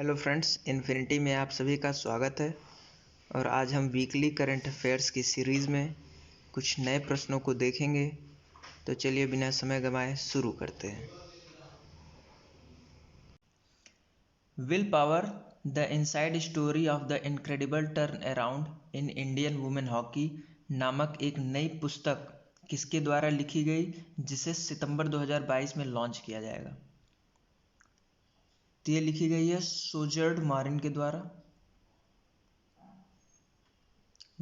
Hello friends, infinity में आप सभी का स्वागत है। और आज हम वीकली करंट अफेयर्स की सीरीज़ में कुछ नए प्रश्नों को देखेंगे। तो चलिए बिना समय गंवाए शुरू करते हैं। Will power the inside story of the incredible turn around in Indian women hockey नामक एक नई पुस्तक किसके द्वारा लिखी गई, जिसे सितंबर 2022 में लॉन्च किया जाएगा। तो ये लिखी गई है सोजर्ड मारिन के द्वारा।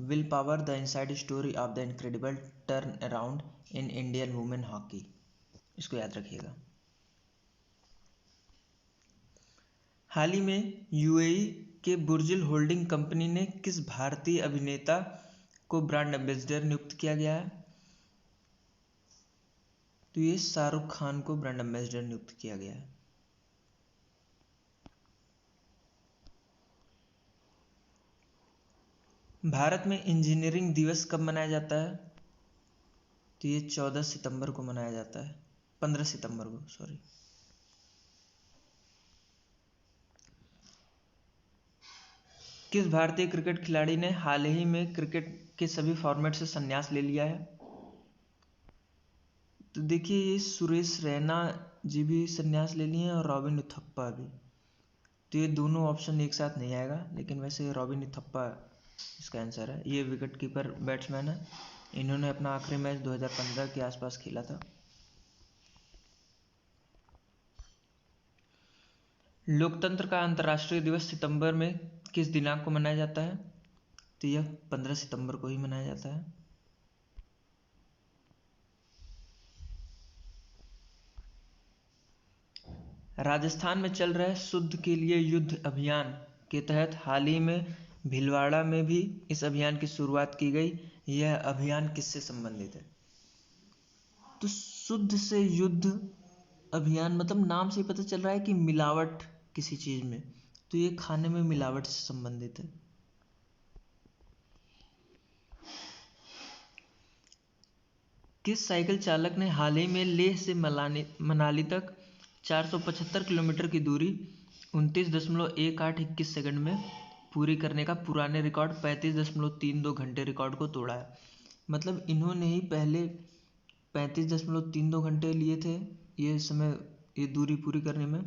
Will power the inside story of the incredible turn around in Indian women hockey, इसको याद रखिएगा। हाल ही में यूएई के बुर्जिल होल्डिंग कंपनी ने किस भारतीय अभिनेता को ब्रांड एम्बेसडर नियुक्त किया गया है। तो ये शाहरुख खान को ब्रांड एम्बेसडर नियुक्त किया गया है। भारत में इंजीनियरिंग दिवस कब मनाया जाता है। तो ये 14 सितंबर को मनाया जाता है, 15 सितंबर को सॉरी। किस भारतीय क्रिकेट खिलाड़ी ने हाल ही में क्रिकेट के सभी फॉर्मेट से संन्यास ले लिया है। तो देखिए, ये सुरेश रैना जी भी संन्यास ले लिए हैं और रॉबिन उथप्पा भी। तो ये दोनों ऑप्शन एक साथ नहीं आएगा, लेकिन वैसे रॉबिन उथप्पा इसका आंसर है। ये विकेट कीपर बैट्समैन है। इन्होंने अपना आखिरी मैच 2015 के आसपास खेला था। लोकतंत्र का अंतर्राष्ट्रीय दिवस सितंबर में किस दिनांक को मनाया जाता है। तो यह 15 सितंबर को ही मनाया जाता है। राजस्थान में चल रहे शुद्ध के लिए युद्ध अभियान के तहत हाल ही में भीलवाड़ा में भी इस अभियान की शुरुआत की गई। यह अभियान किससे संबंधित है। तो शुद्ध से युद्ध अभियान मतलब नाम से ही पता चल रहा है कि मिलावट किसी चीज में, तो ये खाने में मिलावट से संबंधित है। किस साइकिल चालक ने हाल ही में लेह से मनाली तक 475 किलोमीटर की दूरी 29.1821 सेकंड में पूरी करने का पुराने रिकॉर्ड 35.32 घंटे रिकॉर्ड को तोड़ा है। मतलब इन्होंने ही पहले 35.32 घंटे लिए थे ये दूरी पूरी करने में।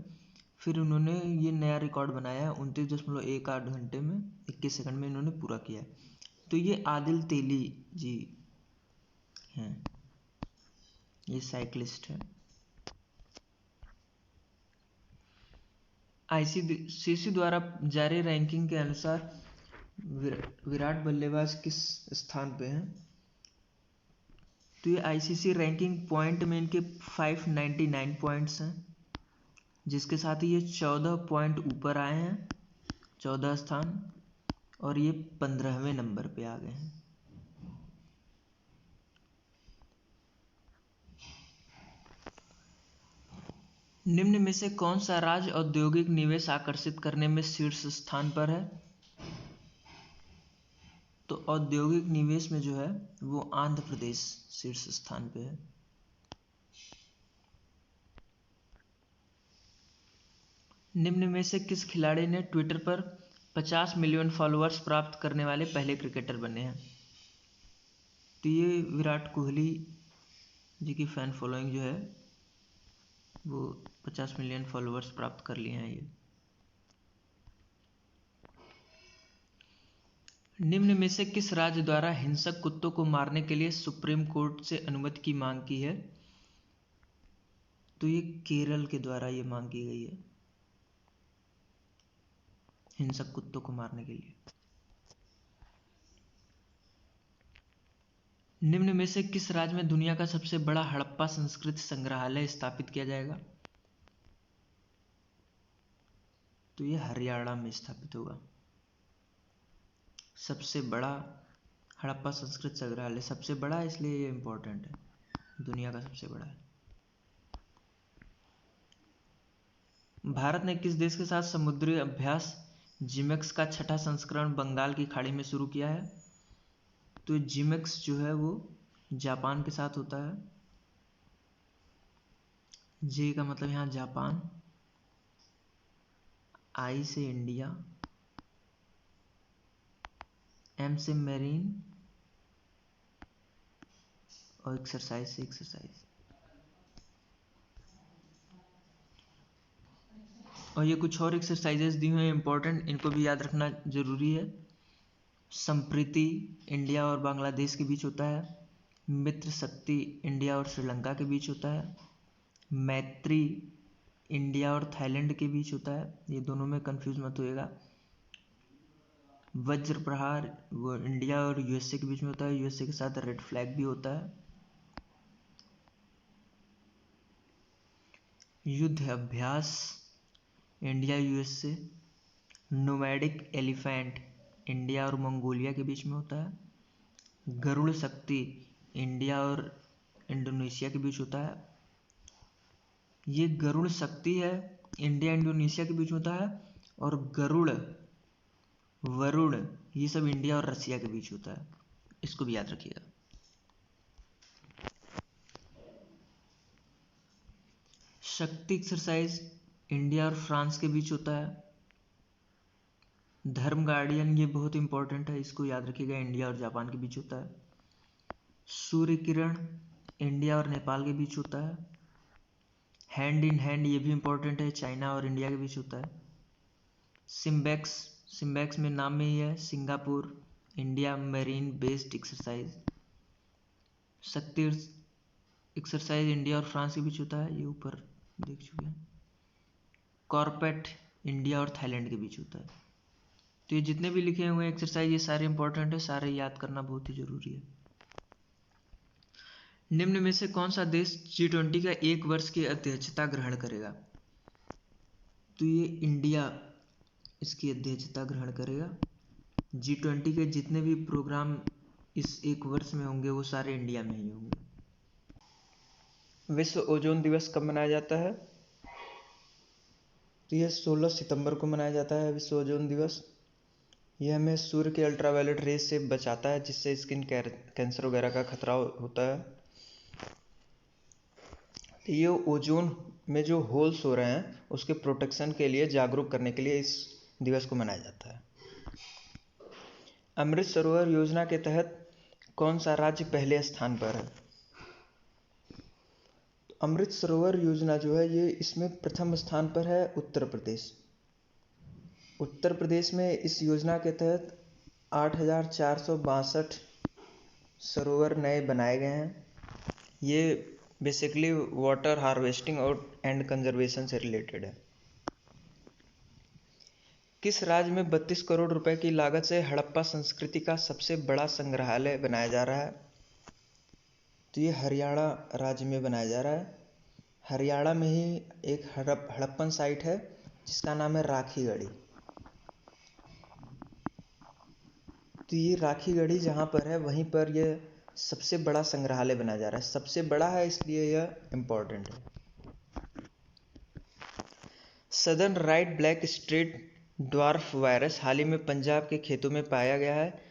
फिर उन्होंने ये नया रिकॉर्ड बनाया है 29.18 घंटे में 21 सेकंड में इन्होंने पूरा किया। तो ये आदिल तेली जी हैं, ये साइक्लिस्ट है। आईसीसी द्वारा जारी रैंकिंग के अनुसार विराट बल्लेबाज किस स्थान पे हैं। तो ये आईसीसी रैंकिंग पॉइंट में इनके 599 पॉइंट्स हैं, जिसके साथ ही ये 14 पॉइंट ऊपर आए हैं, 14 स्थान, और ये 15वें नंबर पे आ गए हैं। निम्न में से कौन सा राज्य औद्योगिक निवेश आकर्षित करने में शीर्ष स्थान पर है। तो औद्योगिक निवेश में जो है वो आंध्र प्रदेश शीर्ष स्थान पे है। निम्न में से किस खिलाड़ी ने ट्विटर पर 50 मिलियन फॉलोअर्स प्राप्त करने वाले पहले क्रिकेटर बने हैं। तो ये विराट कोहली जी की फैन फॉलोइंग जो है वो 50 मिलियन फॉलोअर्स प्राप्त कर लिए हैं ये। निम्न में से किस राज्य द्वारा हिंसक कुत्तों को मारने के लिए सुप्रीम कोर्ट से अनुमति की मांग की है। तो ये केरल के द्वारा ये मांग की गई है हिंसक कुत्तों को मारने के लिए। निम्न में से किस राज्य में दुनिया का सबसे बड़ा हड़प्पा संस्कृति संग्रहालय स्थापित किया जाएगा। तो ये हरियाणा में स्थापित होगा। सबसे बड़ा हड़प्पा संस्कृत संग्रहालय, सबसे बड़ा इसलिए ये इम्पोर्टेंट है, दुनिया का सबसे बड़ा है। भारत ने किस देश के साथ समुद्री अभ्यास जिमेक्स का छठा संस्करण बंगाल की खाड़ी में शुरू किया है। तो जिमेक्स जो है वो जापान के साथ होता है। जे का मतलब यहाँ जापान, आई से इंडिया, एम से मेरीन और एक्सरसाइज से एक्सरसाइज। और ये कुछ और एक्सरसाइजेस दी हुई हैं इंपॉर्टेंट, इनको भी याद रखना जरूरी है। संप्रीति इंडिया और बांग्लादेश के बीच होता है। मित्र शक्ति इंडिया और श्रीलंका के बीच होता है। मैत्री इंडिया और थाईलैंड के बीच होता है, ये दोनों में कंफ्यूज मत होइएगा। वज्र प्रहार वो इंडिया और यूएसए के बीच में होता है, यूएसए के साथ रेड फ्लैग भी होता है। युद्ध अभ्यास India USA. Nomadic elephant India और मंगोलिया के बीच में होता है। गरुड़ शक्ति इंडिया और इंडोनेशिया के बीच होता है। ये गरुड़ शक्ति है इंडिया इंडोनेशिया के बीच में होता है, और गरुड़ वरुण ये सब इंडिया और रसिया के बीच होता है, इसको भी याद रखिएगा। शक्ति एक्सरसाइज इंडिया और फ्रांस के बीच होता है। धर्म गार्डियन ये बहुत इंपॉर्टेंट है, इसको याद रखिएगा, इंडिया और जापान के बीच होता है। सूर्य किरण इंडिया और नेपाल के बीच होता है। हैंड इन हैंड ये भी इंपॉर्टेंट है, चाइना और इंडिया के बीच होता है। सिम्बेक्स सिम्बेक्स में नाम में ही है, Singapore India marine based exercise. शक्ति एक्सरसाइज इंडिया और फ्रांस के बीच होता है, ये ऊपर देख चुके हैं। कॉर्पेट इंडिया और थाईलैंड के बीच होता है। तो ये जितने भी लिखे हुए हैं एक्सरसाइज ये सारे इंपॉर्टेंट है, सारे याद करना बहुत ही जरूरी है। निम्न में से कौन सा देश G20 का 1 वर्ष की अध्यक्षता ग्रहण करेगा? तो ये इंडिया इसकी अध्यक्षता ग्रहण करेगा। G20 के जितने भी प्रोग्राम इस 1 वर्ष में होंगे वो सारे इंडिया में ही होंगे। विश्व ओजोन दिवस कब मनाया जाता है? तो यह 16 सितंबर को मनाया जाता है विश्व ओजोन दिवस। यह हमें सूर्य के अल्ट्रावायलेट रेज से बचाता है, जिससे स्किन कैंसर वगैरह का खतरा होता है। तो ये ओजोन में जो होल्स हो रहे हैं उसके प्रोटेक्शन के लिए जागरूक करने के लिए इस दिवस को मनाया जाता है। अमृत सरोवर योजना के तहत कौन सा राज्य पहले स्थान पर है? अमृत सरोवर योजना जो है ये इसमें प्रथम स्थान पर है उत्तर प्रदेश। उत्तर प्रदेश में इस योजना के तहत 8,462 सरोवर नए बनाए गए हैं। ये बेसिकली वाटर हार्वेस्टिंग और एंड कंजर्वेशन से रिलेटेड है। किस राज्य में 32 करोड़ रुपए की लागत से हड़प्पा संस्कृति का सबसे बड़ा संग्रहालय बनाया जा रहा है? तो ये हरियाणा राज्य में बनाया जा रहा है। हरियाणा में ही एक हड़प्पन साइट है जिसका नाम है राखीगढ़ी। तो ये राखीगढ़ी जहाँ पर है वहीं पर यह सबसे बड़ा संग्रहालय बनाया जा रहा है। सबसे बड़ा है इसलिए यह इम्पोर्टेंट है। Southern rice black streaked dwarf virus हाल ही में पंजाब के खेतों में पाया गया है।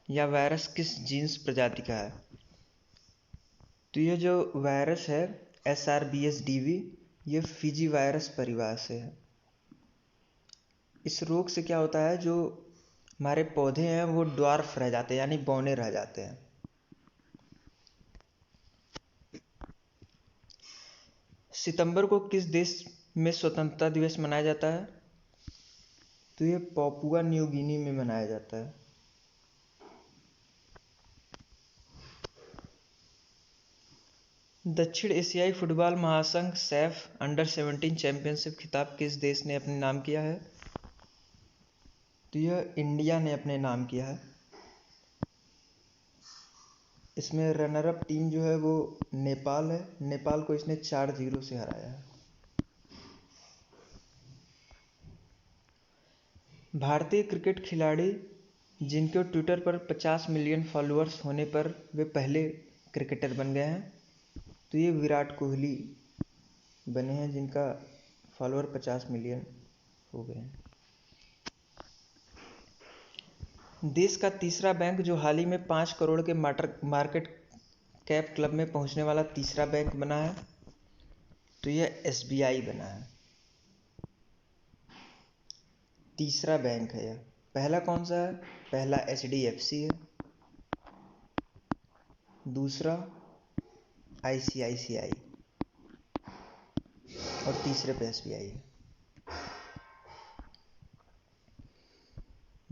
यह वायरस किस जीन्स प्रजाति का है? तो यह जो वायरस है SRBS-DV ये फिजी वायरस परिवार से है। इस रोग से क्या होता है, जो हमारे पौधे हैं वो ड्वार्फ रह जाते हैं, यानी बौने रह जाते हैं। सितंबर को किस देश में स्वतंत्रता दिवस मनाया जाता है? तो ये पापुआ न्यू गिनी में मनाया जाता है। दक्षिण एशियाई फुटबॉल महासंघ सैफ अंडर-17 चैंपियनशिप खिताब किस देश ने अपने नाम किया है? तो यह इंडिया ने अपने नाम किया है। इसमें रनर अप टीम जो है वो नेपाल है। नेपाल को इसने 4-0 से हराया है। भारतीय क्रिकेट खिलाड़ी जिनके ट्विटर पर 50 मिलियन फॉलोअर्स होने पर वे पहले क्रिकेटर बन गए हैं, तो ये विराट कोहली बने हैं जिनका फॉलोअर 50 मिलियन हो गए हैं। देश का तीसरा बैंक जो हाल ही में 5 करोड़ के मार्केट कैप क्लब में पहुंचने वाला तीसरा बैंक बना है, तो यह SBI बना है। तीसरा बैंक है यह। पहला कौन सा है? पहला HDFC है, दूसरा ICICI और तीसरे पे SBI है।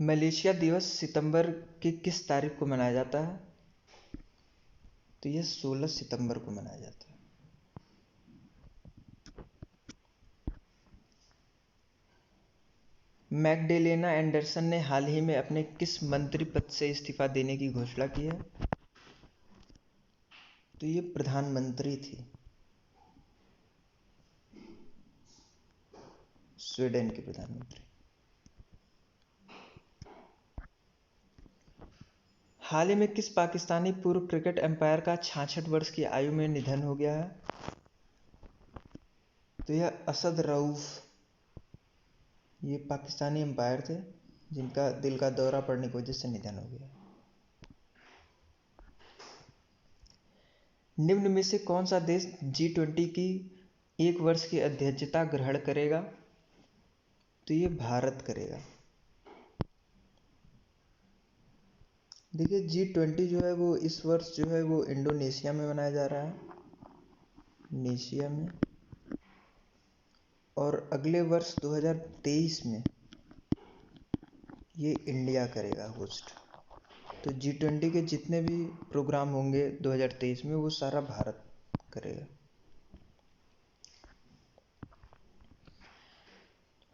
मलेशिया दिवस सितंबर की किस तारीख को मनाया जाता है? तो यह 16 सितंबर को मनाया जाता है। मैगडेलेना एंडरसन ने हाल ही में अपने किस मंत्री पद से इस्तीफा देने की घोषणा की है? तो ये प्रधानमंत्री थी, स्वीडन के प्रधानमंत्री। हाल ही में किस पाकिस्तानी पूर्व क्रिकेट अंपायर का 66 वर्ष की आयु में निधन हो गया है? तो यह असद रऊफ, ये पाकिस्तानी अंपायर थे जिनका दिल का दौरा पड़ने की वजह से निधन हो गया। निम्न में से कौन सा देश G20 की 1 वर्ष की अध्यक्षता ग्रहण करेगा? तो ये भारत करेगा। देखिए G20 जो है वो इस वर्ष जो है वो इंडोनेशिया में मनाया जा रहा है, नेशिया में, और अगले वर्ष 2023 में ये इंडिया करेगा होस्ट। तो G20 के जितने भी प्रोग्राम होंगे 2023 में वो सारा भारत करेगा।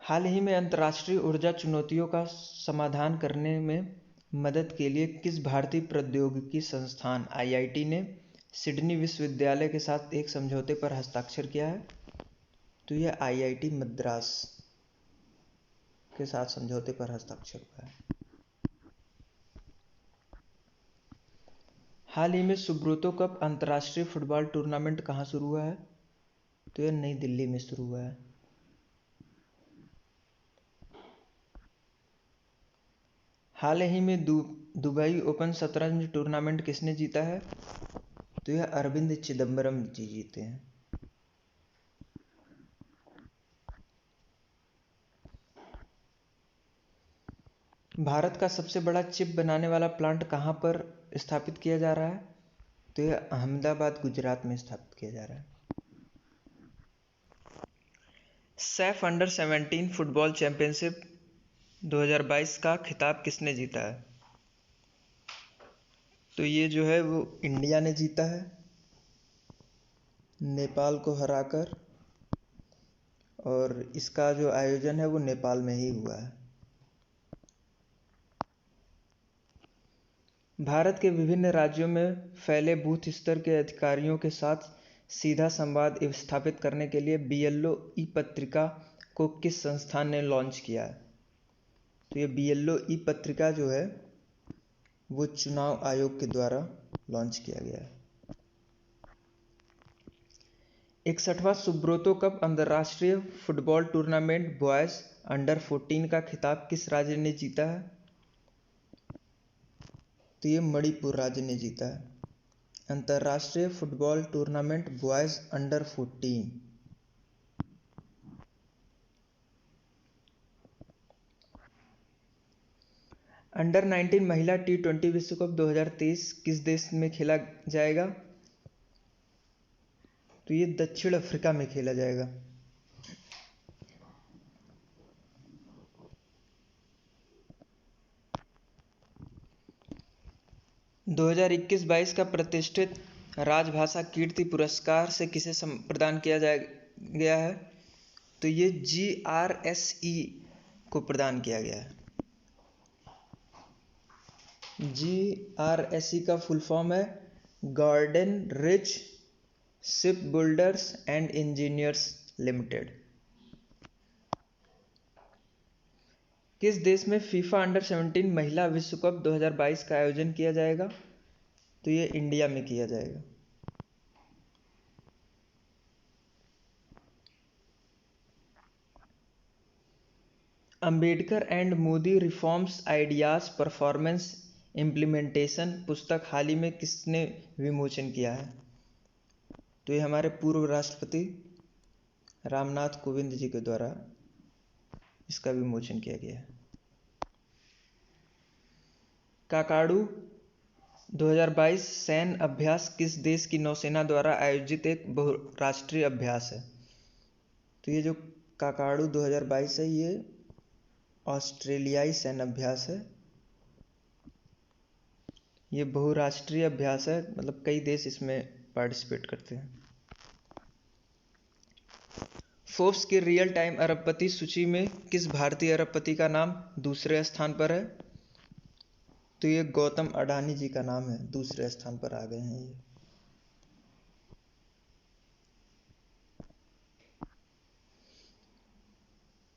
हाल ही में अंतर्राष्ट्रीय ऊर्जा चुनौतियों का समाधान करने में मदद के लिए किस भारतीय प्रौद्योगिकी संस्थान IIT ने सिडनी विश्वविद्यालय के साथ एक समझौते पर हस्ताक्षर किया है? तो यह IIT मद्रास के साथ समझौते पर हस्ताक्षर हुआ है। हाल ही में सुब्रोतो कप अंतर्राष्ट्रीय फुटबॉल टूर्नामेंट कहाँ शुरू हुआ है? तो यह नई दिल्ली में शुरू हुआ है। हाल ही में दुबई ओपन शतरंज टूर्नामेंट किसने जीता है? तो यह अरविंद चिदम्बरम जी जीते हैं। भारत का सबसे बड़ा चिप बनाने वाला प्लांट कहाँ पर स्थापित किया जा रहा है? तो यह अहमदाबाद गुजरात में स्थापित किया जा रहा है। सैफ अंडर 17 फुटबॉल चैंपियनशिप 2022 का खिताब किसने जीता है? तो ये जो है वो इंडिया ने जीता है, नेपाल को हराकर, और इसका जो आयोजन है वो नेपाल में ही हुआ है। भारत के विभिन्न राज्यों में फैले बूथ स्तर के अधिकारियों के साथ सीधा संवाद स्थापित करने के लिए BLO ई-पत्रिका को किस संस्थान ने लॉन्च किया है? तो ये BLO ई-पत्रिका जो है वो चुनाव आयोग के द्वारा लॉन्च किया गया है। 61वां सुब्रोतो कप अंतर्राष्ट्रीय फुटबॉल टूर्नामेंट बॉयज अंडर 14 का खिताब किस राज्य ने जीता है? तो ये मणिपुर राज्य ने जीता है। अंतर्राष्ट्रीय football tournament boys under 14। Under 19 महिला T20 विश्व कप 2023 किस देश में खेला जाएगा? तो ये दक्षिण अफ्रीका में खेला जाएगा। – 2021-22 का प्रतिष्ठित राजभाषा कीर्ति पुरस्कार से किसे प्रदान किया गया है? तो ये GRSE को प्रदान किया गया है। GRSE का फुल फॉर्म है garden rich ship builders and engineers limited. किस देश में फीफा अंडर 17 महिला विश्व कप 2022 का आयोजन किया जाएगा? तो ये इंडिया में किया जाएगा। Ambedkar and Modi reforms ideas performance implementation पुस्तक हाल ही में किसने विमोचन किया है? तो ये हमारे पूर्व राष्ट्रपति रामनाथ कोविंद जी के द्वारा इसका विमोचन किया गया है। काकाडू 2022 सैन्य अभ्यास किस देश की नौसेना द्वारा आयोजित एक बहुराष्ट्रीय अभ्यास है? तो ये जो काकाडू 2022 है ये ऑस्ट्रेलियाई सैन्य अभ्यास है। ये बहुराष्ट्रीय अभ्यास है, मतलब कई देश इसमें पार्टिसिपेट करते हैं। फोर्ब्स की रियल टाइम अरबपति सूची में किस भारतीय अरबपति का नाम दूसरे स्थान पर है? तो ये गौतम अडानी जी का नाम है, दूसरे स्थान पर आ गए हैं ये।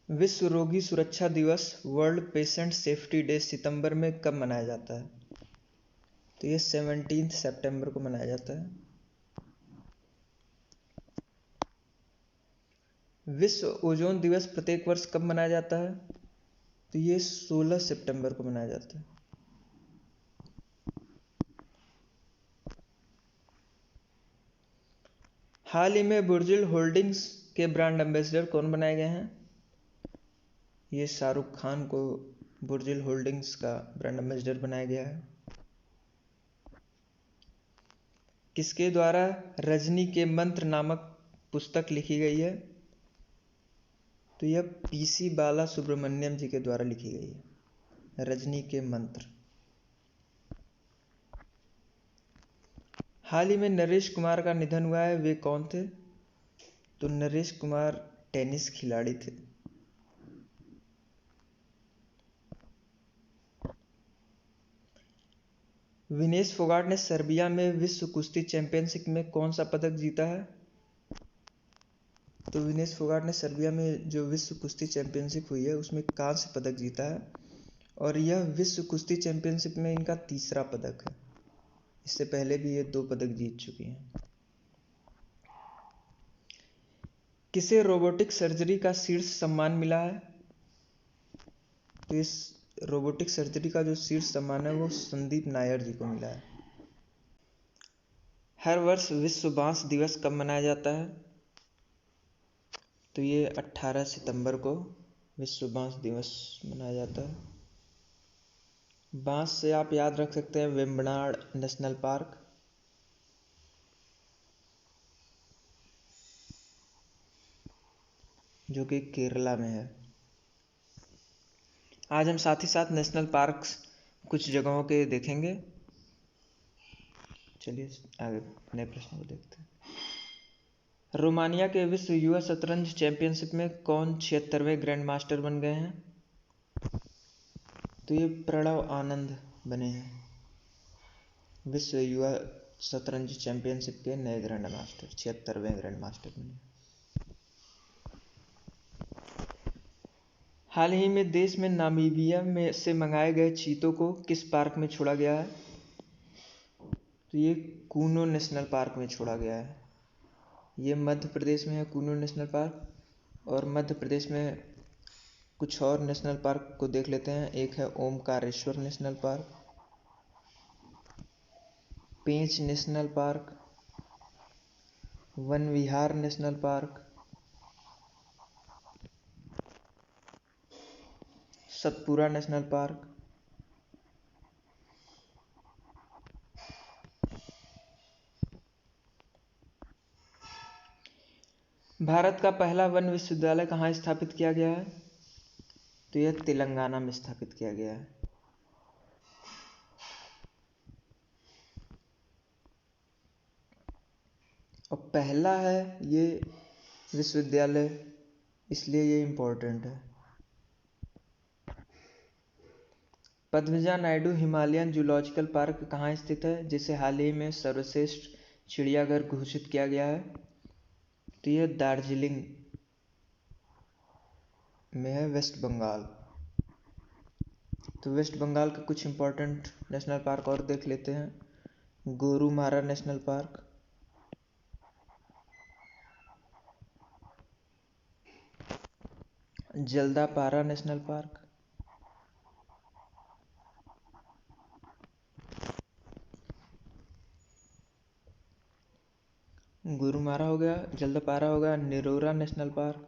विश्व रोगी सुरक्षा दिवस वर्ल्ड पेशेंट सेफ्टी डे सितंबर में कब मनाया जाता है? तो ये 17 सितंबर को मनाया जाता है। विश्व ओजोन दिवस प्रत्येक वर्ष कब मनाया जाता है? तो ये 16 सितंबर को मनाया जाता है। हाल ही में बुर्जिल होल्डिंग्स के ब्रांड एम्बेसडर कौन बनाए गए हैं? ये शाहरुख खान को बुर्जिल होल्डिंग्स का ब्रांड एम्बेसडर बनाया गया है। किसके द्वारा रजनी के मंत्र नामक पुस्तक लिखी गई है? तो यह पीसी बाला सुब्रमण्यम जी के द्वारा लिखी गई है, रजनी के मंत्र। हाल ही में नरेश कुमार का निधन हुआ है, वे कौन थे? तो नरेश कुमार टेनिस खिलाड़ी थे। विनेश फोगाट ने सर्बिया में विश्व कुश्ती चैंपियनशिप में कौन सा पदक जीता है? तो विनेश फोगाट ने सर्बिया में जो विश्व कुश्ती चैंपियनशिप हुई है उसमें कांस्य पदक जीता है, और यह विश्व कुश्ती चैंपियनशिप में इनका तीसरा पदक है। इससे पहले भी ये 2 पदक जीत चुकी हैं। किसे रोबोटिक सर्जरी का शीर्ष सम्मान मिला है? तो इस रोबोटिक सर्जरी का जो शीर्ष सम्मान है वो संदीप नायर जी को मिला है। हर वर्ष विश्व बांस दिवस कब मनाया जाता है? तो ये 18 सितंबर को विश्व बांस दिवस मनाया जाता है। बांस से आप याद रख सकते हैं वेम्बनाड नेशनल पार्क, जो कि केरला में है। आज हम साथ ही साथ नेशनल पार्क्स कुछ जगहों के देखेंगे। चलिए आगे नए प्रश्न को देखते हैं। रोमानिया के विश्व युवा शतरंज चैंपियनशिप में कौन 76वें ग्रैंड मास्टर बन गए हैं? तो ये प्रणव आनंद बने हैं, विश्व युवा शतरंज चैंपियनशिप के नए ग्रैंड मास्टर, 76वें ग्रैंड मास्टर बने। हाल ही में देश में नामीबिया में से मंगाए गए चीतों को किस पार्क में छोड़ा गया है? तो ये कूनो नेशनल पार्क में छोड़ा गया है। ये मध्य प्रदेश में है कूनो नेशनल पार्क, और मध्य प्रदेश में कुछ और नेशनल पार्क को देख लेते हैं। एक है Omkareshwar national park, Pench national park, Van Vihar national park, Satpura national park, Bharat का पहला वन विश्वविद्यालय कहाँ स्थापित किया गया है? तो यह तेलंगाना में स्थापित किया गया है। और पहला है ये विश्वविद्यालय, इसलिए ये इम्पोर्टेंट है। Padmaja Naidu Himalayan zoological park कहाँ स्थित है, जिसे हाल ही में सर्वश्रेष्ठ चिड़ियाघर घोषित किया गया है? तो यह दार्जिलिंग में है, वेस्ट बंगाल। तो वेस्ट बंगाल के कुछ इम्पोर्टेंट नेशनल पार्क और देख लेते हैं। Gorumara national park, Jaldapara national park, Gorumara हो गया, जल्दापारा हो गया, निरोरा नेशनल पार्क,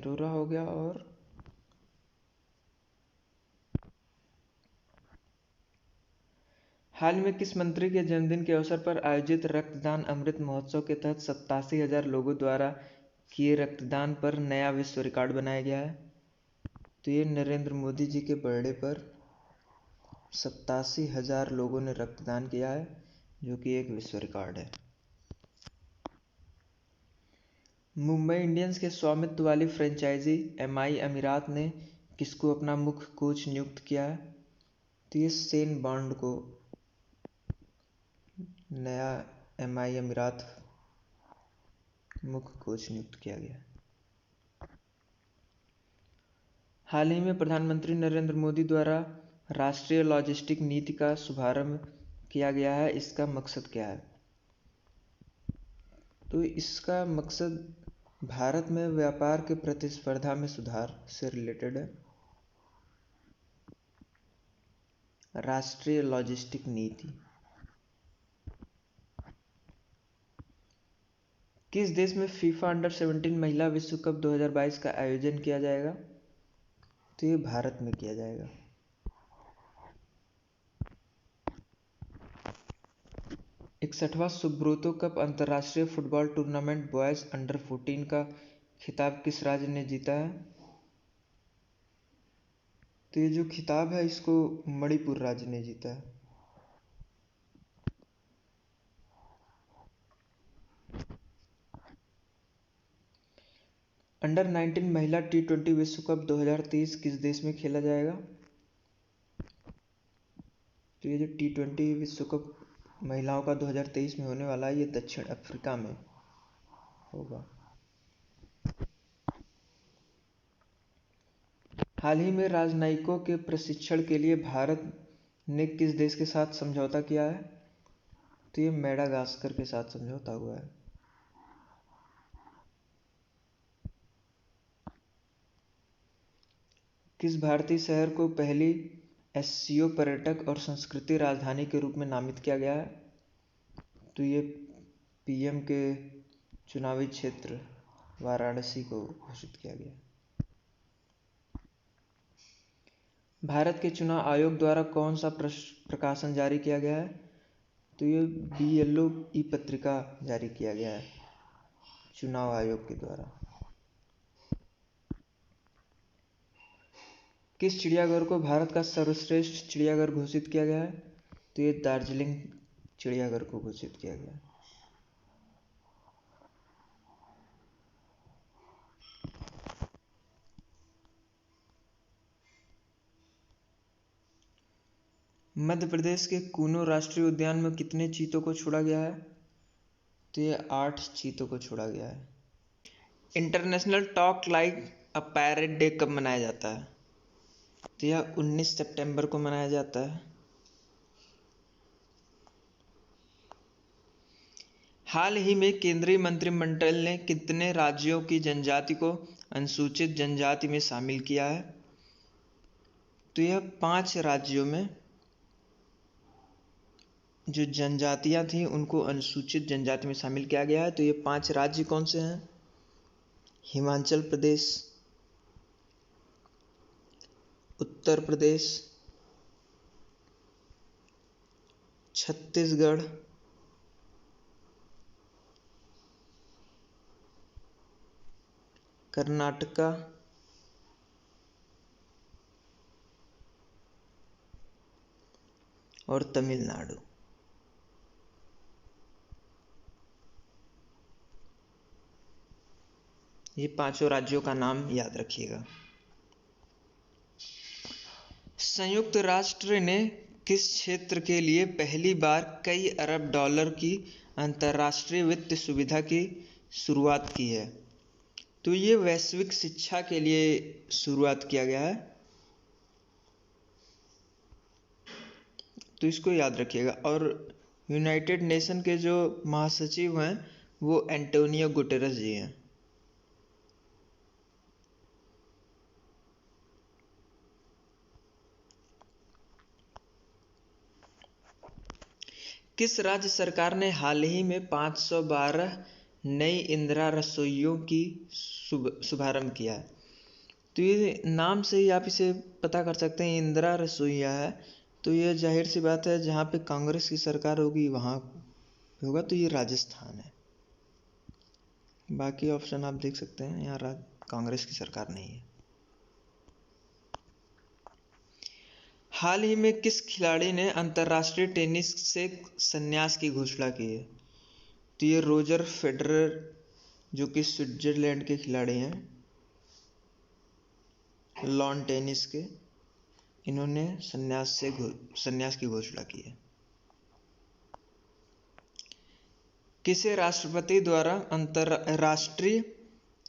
अरोरा हो गया। और हाल में किस मंत्री के जन्मदिन के अवसर पर आयोजित रक्तदान अमृत महोत्सव के तहत 87,000 लोगों द्वारा किए रक्तदान पर नया विश्व रिकॉर्ड बनाया गया है? तो ये नरेंद्र मोदी जी के बर्थडे पर 87,000 लोगों ने रक्तदान किया है, जो कि एक विश्व रिकॉर्ड है। मुंबई इंडियंस के स्वामित्व वाली फ्रेंचाइजी एमआई अमीरात ने किसको अपना मुख्य कोच नियुक्त किया है? तो ये शेन बॉन्ड को नया एमआई अमीरात मुख्य कोच नियुक्त किया गया। हाल ही में प्रधानमंत्री नरेंद्र मोदी द्वारा राष्ट्रीय लॉजिस्टिक नीति का शुभारंभ किया गया है। इसका मकसद क्या है? तो इसका मकसद भारत में व्यापार के प्रतिस्पर्धा में सुधार से रिलेटेड है। राष्ट्रीय लॉजिस्टिक नीति किस देश में फीफा अंडर 17 महिला विश्व कप 2022 का आयोजन किया जाएगा? तो ये भारत में किया जाएगा। 61वां सुब्रोतो कप अंतर्राष्ट्रीय फुटबॉल टूर्नामेंट बॉयज अंडर 14 का खिताब किस राज्य ने जीता है? तो ये जो खिताब है इसको मणिपुर राज्य ने जीता है। अंडर 19 महिला T20 विश्व कप 2023 किस देश में खेला जाएगा? तो ये जो T20 विश्व कप महिलाओं का 2023 में होने वाला है, ये दक्षिण अफ्रीका में होगा। हाल ही में राजनयिकों के प्रशिक्षण के लिए भारत ने किस देश के साथ समझौता किया है? तो ये मेडागास्कर के साथ समझौता हुआ है। किस भारतीय शहर को पहली एससीओ पर्यटक और संस्कृति राजधानी के रूप में नामित किया गया है? तो ये पीएम के चुनावी क्षेत्र वाराणसी को घोषित किया गया। भारत के चुनाव आयोग द्वारा कौन सा प्रकाशन जारी किया गया है? तो ये BLO ई पत्रिका जारी किया गया है चुनाव आयोग के द्वारा। किस चिड़ियाघर को भारत का सर्वश्रेष्ठ चिड़ियाघर घोषित किया गया है? तो ये दार्जिलिंग चिड़ियाघर को घोषित किया गया है। मध्य प्रदेश के कूनो राष्ट्रीय उद्यान में कितने चीतों को छोड़ा गया है? तो ये 8 चीतों को छोड़ा गया है। इंटरनेशनल टॉक लाइक अ पैरेट डे कब मनाया जाता है? तो यह 19 सितंबर को मनाया जाता है। हाल ही में केंद्रीय मंत्रिमंडल ने कितने राज्यों की जनजाति को अनुसूचित जनजाति में शामिल किया है? तो यह 5 राज्यों में जो जनजातियां थीं उनको अनुसूचित जनजाति में शामिल किया गया है। तो ये 5 राज्य कौन से हैं? हिमाचल प्रदेश, उत्तर प्रदेश, छत्तीसगढ़, कर्नाटका और तमिलनाडु। ये 5 राज्यों का नाम याद रखिएगा। संयुक्त राष्ट्र ने किस क्षेत्र के लिए पहली बार कई अरब डॉलर की अंतर्राष्ट्रीय वित्त सुविधा की शुरुआत की है? तो ये वैश्विक शिक्षा के लिए शुरुआत किया गया है। तो इसको याद रखिएगा। और यूनाइटेड नेशन के जो महासचिव हैं वो एंटोनियो गुटेरेस जी हैं। किस राज्य सरकार ने हाल ही में 512 नई इंदिरा रसोइयों की शुभारंभ किया है। तो ये नाम से ही आप इसे पता कर सकते हैं, इंदिरा रसोइया है। तो ये जाहिर सी बात है, जहाँ पे कांग्रेस की सरकार होगी वहाँ होगा, तो ये राजस्थान है। बाकी ऑप्शन आप देख सकते हैं, यहाँ कांग्रेस की सरकार नहीं है। हाल ही में किस खिलाड़ी ने अंतर्राष्ट्रीय टेनिस से संन्यास की घोषणा की है? तो ये रोजर फेडरर, जो कि स्विट्जरलैंड के खिलाड़ी हैं, लॉन टेनिस के, इन्होंने संन्यास की घोषणा की है। किसे राष्ट्रपति द्वारा अंतर्राष्ट्रीय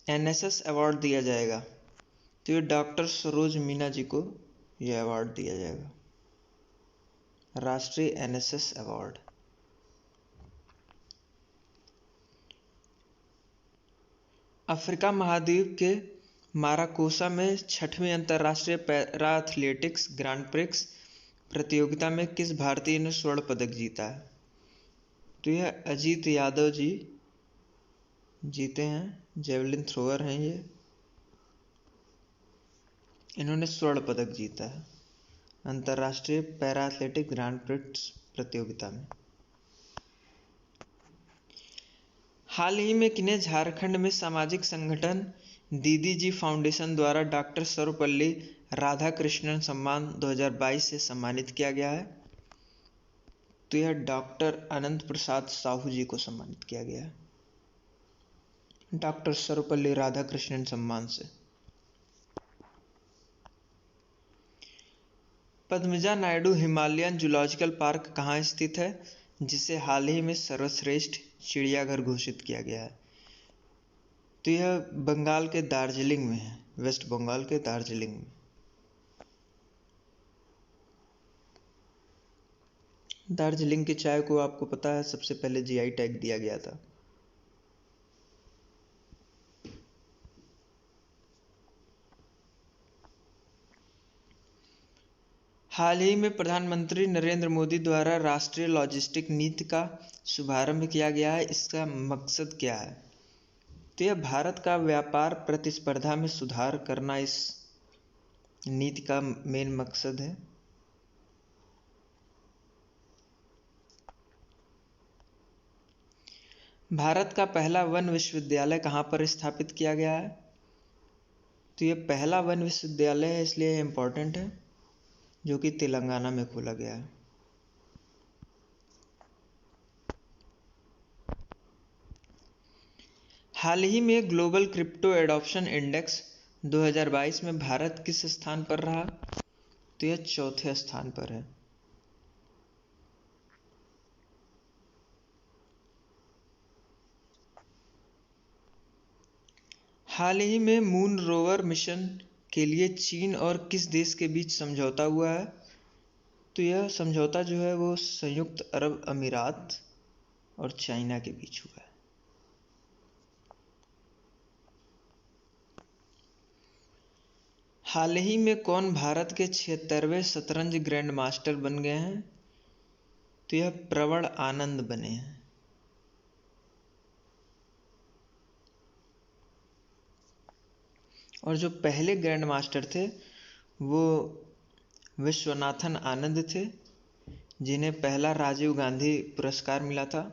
एनएसएस अवार्ड दिया जाएगा? तो ये डॉक्टर सरोज मीना जी को यह अवार्ड दिया जाएगा, राष्ट्रीय एनएसएस अवार्ड। अफ्रीका महाद्वीप के माराकोसा में 6वीं अंतर्राष्ट्रीय पैरा एथलेटिक्स ग्रांड प्रिक्स प्रतियोगिता में किस भारतीय ने स्वर्ण पदक जीता है? तो यह अजीत यादव जी जीते हैं, जेवलिन थ्रोअर हैं ये, इन्होंने स्वर्ण पदक जीता है अंतर्राष्ट्रीय पैरा एथलेटिक ग्रांड प्रिक्स प्रतियोगिता में। हाल ही में किन्हें झारखंड में सामाजिक संगठन दीदी जी फाउंडेशन द्वारा डॉक्टर सर्वपल्ली राधाकृष्णन सम्मान 2022 से सम्मानित किया गया है? तो यह डॉक्टर अनंत प्रसाद साहू जी को सम्मानित किया गया है, डॉक्टर सर्वपल्ली राधाकृष्णन सम्मान से। Padmaja Naidu Himalayan zoological park कहाँ स्थित है, जिसे हाल ही में सर्वश्रेष्ठ चिड़ियाघर घोषित किया गया है? तो यह बंगाल के दार्जिलिंग में है, वेस्ट बंगाल के दार्जिलिंग में। दार्जिलिंग की चाय को आपको पता है सबसे पहले जीआई टैग दिया गया था। हाल ही में प्रधानमंत्री नरेंद्र मोदी द्वारा राष्ट्रीय लॉजिस्टिक नीति का शुभारंभ किया गया है, इसका मकसद क्या है? तो यह भारत का व्यापार प्रतिस्पर्धा में सुधार करना इस नीति का मेन मकसद है। भारत का पहला वन विश्वविद्यालय कहाँ पर स्थापित किया गया है? तो यह पहला वन विश्वविद्यालय है, इसलिए इम्पोर्टेंट है, जो कि तेलंगाना में खोला गया है। हाल ही में ग्लोबल क्रिप्टो एडॉप्शन इंडेक्स 2022 में भारत किस स्थान पर रहा? तो यह चौथे स्थान पर है। हाल ही में मून रोवर मिशन के लिए चीन और किस देश के बीच समझौता हुआ है? तो यह समझौता जो है वो संयुक्त अरब अमीरात और चाइना के बीच हुआ है। हाल ही में कौन भारत के 76वें शतरंज ग्रैंड मास्टर बन गए हैं? तो यह प्रवण आनंद बने हैं। और जो पहले ग्रैंड मास्टर थे वो विश्वनाथन आनंद थे, जिन्हें पहला राजीव गांधी पुरस्कार मिला था,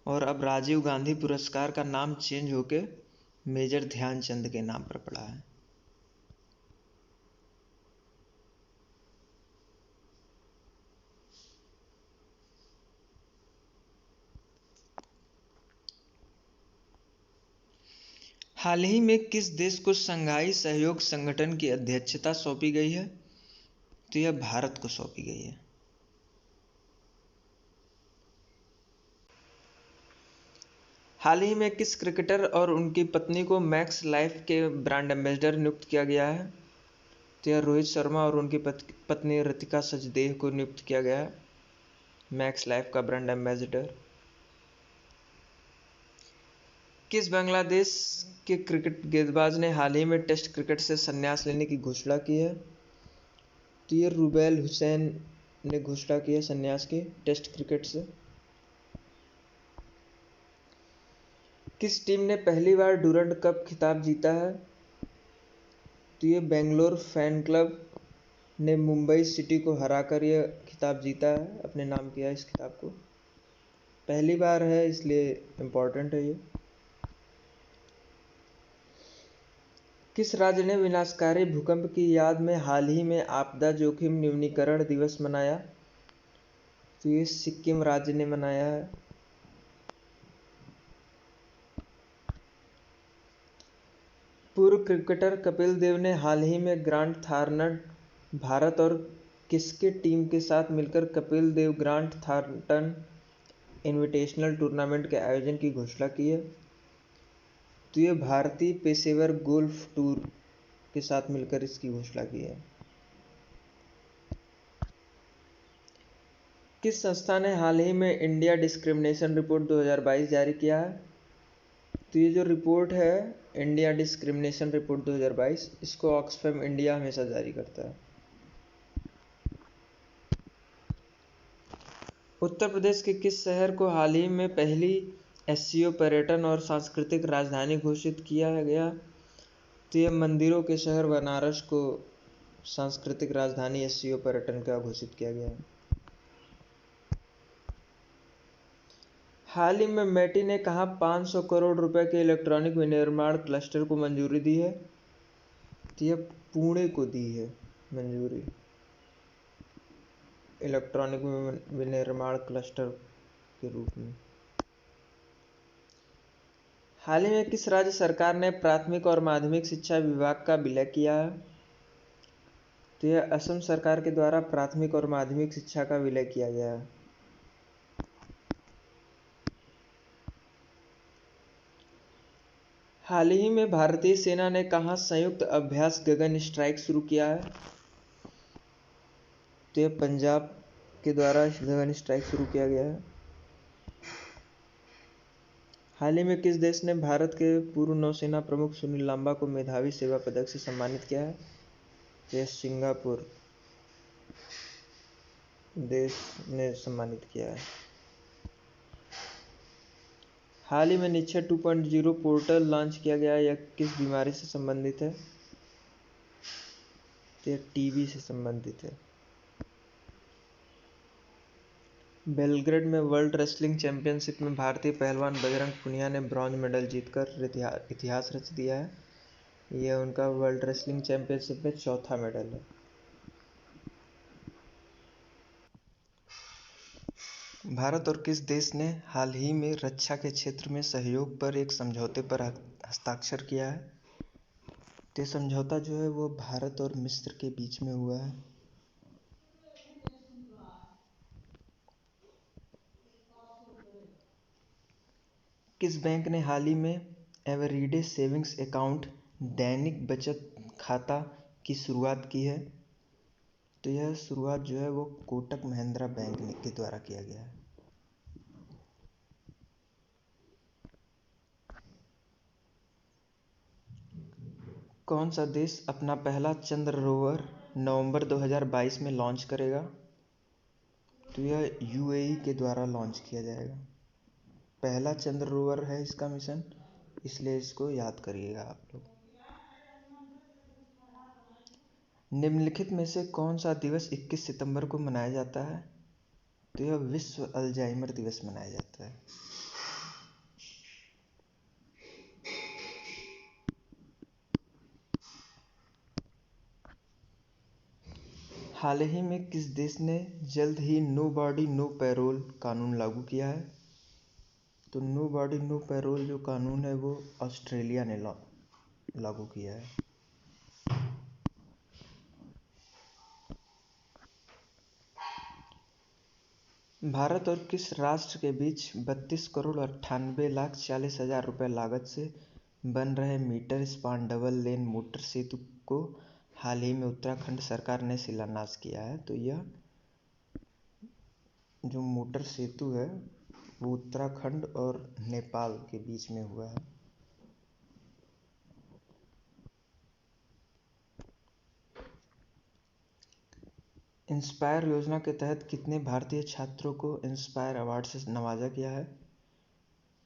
और अब राजीव गांधी पुरस्कार का नाम चेंज होकर मेजर ध्यानचंद के नाम पर पड़ा है। हाल ही में किस देश को शंघाई सहयोग संगठन की अध्यक्षता सौंपी गई है? तो यह भारत को सौंपी गई है। हाल ही में किस क्रिकेटर और उनकी पत्नी को मैक्स लाइफ के ब्रांड एम्बेसडर नियुक्त किया गया है? तो यह रोहित शर्मा और उनकी पत्नी रितिका सचदेव को नियुक्त किया गया है मैक्स लाइफ का ब्रांड एम्बेसडर। किस बांग्लादेश के क्रिकेट गेंदबाज ने हाल ही में टेस्ट क्रिकेट से संन्यास लेने की घोषणा की है? तो ये रुबैल हुसैन ने घोषणा की है संन्यास की टेस्ट क्रिकेट से। किस टीम ने पहली बार डूरंड कप खिताब जीता है? तो ये बेंगलोर फैन क्लब ने मुंबई सिटी को हराकर यह खिताब जीता है, अपने नाम किया इस खिताब को। पहली बार है इसलिए इम्पोर्टेंट है ये। किस राज्य ने विनाशकारी भूकंप की याद में हाल ही में आपदा जोखिम न्यूनीकरण दिवस मनाया? तो ये सिक्किम राज्य ने मनाया है। पूर्व क्रिकेटर कपिल देव ने हाल ही में ग्रांट थारनट भारत और किसके टीम के साथ मिलकर Kapil Dev grant थार्टन invitational tournament के आयोजन की घोषणा की है? तो ये भारतीय पेशेवर गोल्फ टूर के साथ मिलकर इसकी घोषणा की है। किस संस्था ने हाल ही में इंडिया डिस्क्रिमिनेशन रिपोर्ट 2022 जारी किया है? तो ये जो रिपोर्ट है इंडिया डिस्क्रिमिनेशन रिपोर्ट 2022, इसको ऑक्सफैम इंडिया हमेशा जारी करता है। उत्तर प्रदेश के किस शहर को हाल ही में पहली एससीओ पर्यटन और सांस्कृतिक राजधानी घोषित किया गया? तो ये मंदिरों के शहर बनारस को सांस्कृतिक राजधानी एससीओ पर्यटन का घोषित किया गया है। हाल ही में मेटी ने कहा 500 करोड़ रुपए के इलेक्ट्रॉनिक विनिर्माण क्लस्टर को मंजूरी दी है? तो यह पुणे को दी है मंजूरी इलेक्ट्रॉनिक विनिर्माण क्लस्टर के रूप में। हाल ही में किस राज्य सरकार ने प्राथमिक और माध्यमिक शिक्षा विभाग का विलय किया है? तो यह असम सरकार के द्वारा प्राथमिक और माध्यमिक शिक्षा का विलय किया गया है। हाल ही में भारतीय सेना ने कहाँ संयुक्त अभ्यास गगन स्ट्राइक शुरू किया है? तो यह पंजाब के द्वारा गगन स्ट्राइक शुरू किया गया है। हाल ही में किस देश ने भारत के पूर्व नौसेना प्रमुख सुनील लांबा को मेधावी सेवा पदक से सम्मानित किया है? तो यह सिंगापुर देश ने सम्मानित किया है। हाल ही में निश्चय 2.0 पोर्टल लॉन्च किया गया है, यह किस बीमारी से संबंधित है? तो यह टीबी से संबंधित है। बेलग्रेड में वर्ल्ड रेसलिंग चैंपियनशिप में भारतीय पहलवान बजरंग पुनिया ने ब्रॉन्ज मेडल जीतकर इतिहास रच दिया है। यह उनका वर्ल्ड रेसलिंग चैंपियनशिप में चौथा मेडल है। भारत और किस देश ने हाल ही में रक्षा के क्षेत्र में सहयोग पर एक समझौते पर हस्ताक्षर किया है? ये समझौता जो है वो भारत और मिस्र के बीच में हुआ है। किस बैंक ने हाल ही में एवरीडे सेविंग्स अकाउंट दैनिक बचत खाता की शुरुआत की है? तो यह शुरुआत जो है वो कोटक महिंद्रा बैंक के द्वारा किया गया है। कौन सा देश अपना पहला चंद्र रोवर नवंबर 2022 में लॉन्च करेगा? तो यह यूएई के द्वारा लॉन्च किया जाएगा। पहला चंद्र रोवर है इसका मिशन, इसलिए इसको याद करिएगा आप लोग। निम्नलिखित में से कौन सा दिवस 21 सितंबर को मनाया जाता है? तो यह विश्व अल्जाइमर दिवस मनाया जाता है। हाल ही में किस देश ने जल्द ही नो बॉडी नो पैरोल कानून लागू किया है? तो नो बॉडी नो पैरोल जो कानून है वो ऑस्ट्रेलिया ने लागू किया है। भारत और किस राष्ट्र के बीच 32,98,40,000 रुपये लागत से बन रहे meter span double lane motor सेतु को हाल ही में उत्तराखंड सरकार ने शिलान्यास किया है? तो यह जो मोटर सेतु है वो उत्तराखंड और नेपाल के बीच में हुआ है। इंस्पायर योजना के तहत कितने भारतीय छात्रों को इंस्पायर अवार्ड से नवाजा गया है?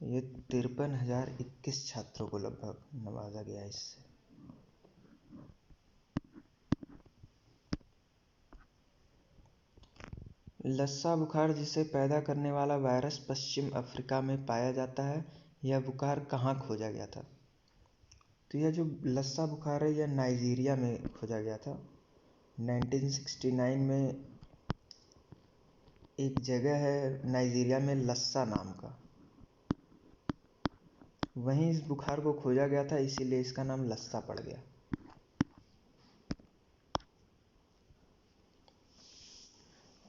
ये 53,021 छात्रों को लगभग नवाजा गया इससे। लस्सा बुखार जिसे पैदा करने वाला वायरस पश्चिम अफ्रीका में पाया जाता है, यह बुखार कहाँ खोजा गया था? तो यह जो लस्सा बुखार है यह नाइजीरिया में खोजा गया था। 1969 में एक जगह है नाइजीरिया में लस्सा नाम का, वहीं इस बुखार को खोजा गया था, इसीलिए इसका नाम लस्सा पड़ गया।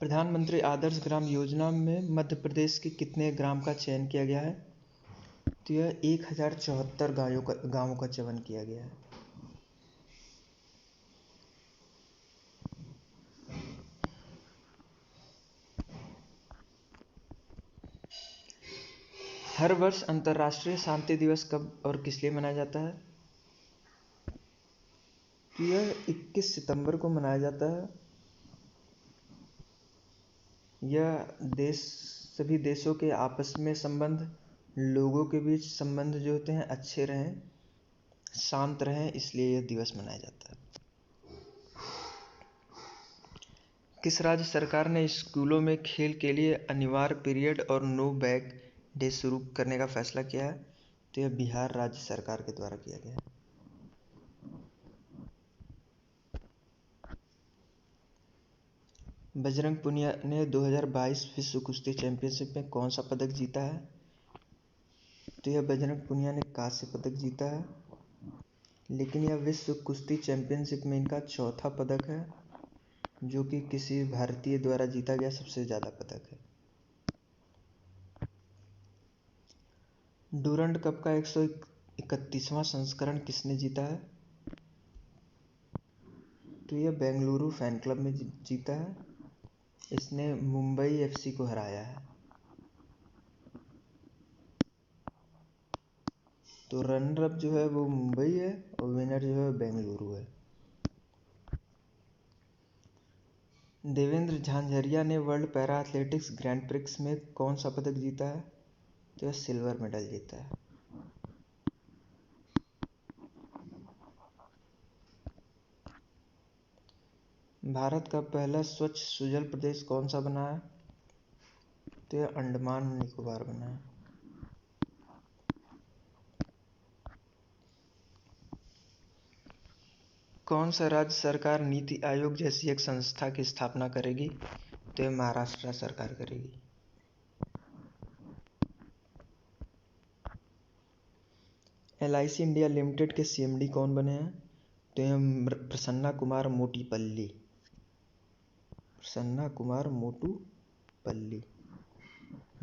प्रधानमंत्री आदर्श ग्राम योजना में मध्य प्रदेश के कितने ग्राम का चयन किया गया है? तो यह 1074 गांवों का चयन किया गया है। हर वर्ष अंतर्राष्ट्रीय शांति दिवस कब और किस लिए मनाया जाता है? तो यह 21 सितंबर को मनाया जाता है। यह सभी देशों के आपस में संबंध, लोगों के बीच संबंध जो होते हैं अच्छे रहें, शांत रहें, इसलिए यह दिवस मनाया जाता है। किस राज्य सरकार ने स्कूलों में खेल के लिए अनिवार्य पीरियड और नो बैग डे शुरू करने का फैसला किया है? तो यह बिहार राज्य सरकार के द्वारा किया गया है। बजरंग पुनिया ने 2022 विश्व कुश्ती चैंपियनशिप में कौन सा पदक जीता है? तो यह बजरंग पुनिया ने कांस्य पदक जीता है, लेकिन यह विश्व कुश्ती चैंपियनशिप में इनका चौथा पदक है, जो कि किसी भारतीय द्वारा जीता गया सबसे ज़्यादा पदक है। डूरंड कप का 131वां संस्करण किसने जीता है? तो यह बेंगलुरु फैन क्लब में जीता है। इसने मुंबई एफसी को हराया है। तो रनर अप जो है वो मुंबई है और विनर जो है बेंगलुरु है। देवेंद्र झांझरिया ने world para athletics grand prix में कौन सा पदक जीता है? तो यह सिल्वर मेडल जीता है। भारत का पहला स्वच्छ सुजल प्रदेश कौन सा बना है? तो यह अंडमान निकोबार बना है। कौन सा राज्य सरकार नीति आयोग जैसी एक संस्था की स्थापना करेगी? तो यह महाराष्ट्र सरकार करेगी। LIC इंडिया लिमिटेड के CMD कौन बने हैं? तो यह प्रसन्ना कुमार मोटीपल्ली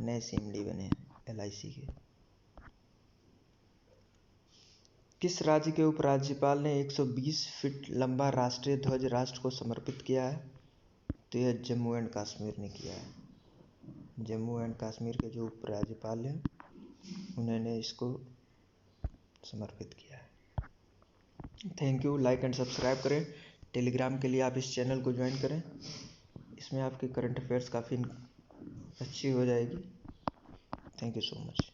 नए CMD बने हैं LIC के। किस राज्य के उपराज्यपाल ने 120 फीट लंबा राष्ट्रीय ध्वज राष्ट्र को समर्पित किया है? तो यह जम्मू एंड कश्मीर ने किया है। जम्मू एंड कश्मीर के जो उपराज्यपाल हैं उन्होंने इसको समर्पित किया है। Thank you. Like and subscribe करें। टेलीग्राम के लिए आप इस चैनल को ज्वाइन करें, इसमें आपके करंट अफेयर्स काफ़ी अच्छी हो जाएगी। Thank you so much.